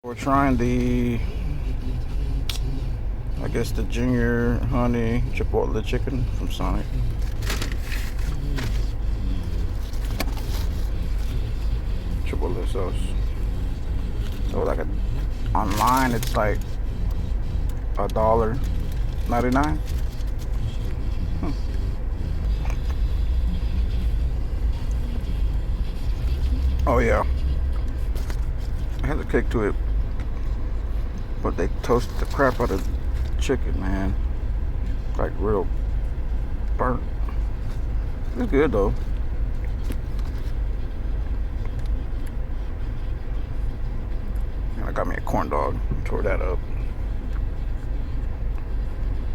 We're trying I guess the junior honey Chipotle chicken from Sonic. Chipotle sauce. So online it's like $1.99. Oh yeah, I had a kick to it, but they toast the crap out of the chicken, man. Like real burnt. It's good though. And I got me a corn dog. Tore that up.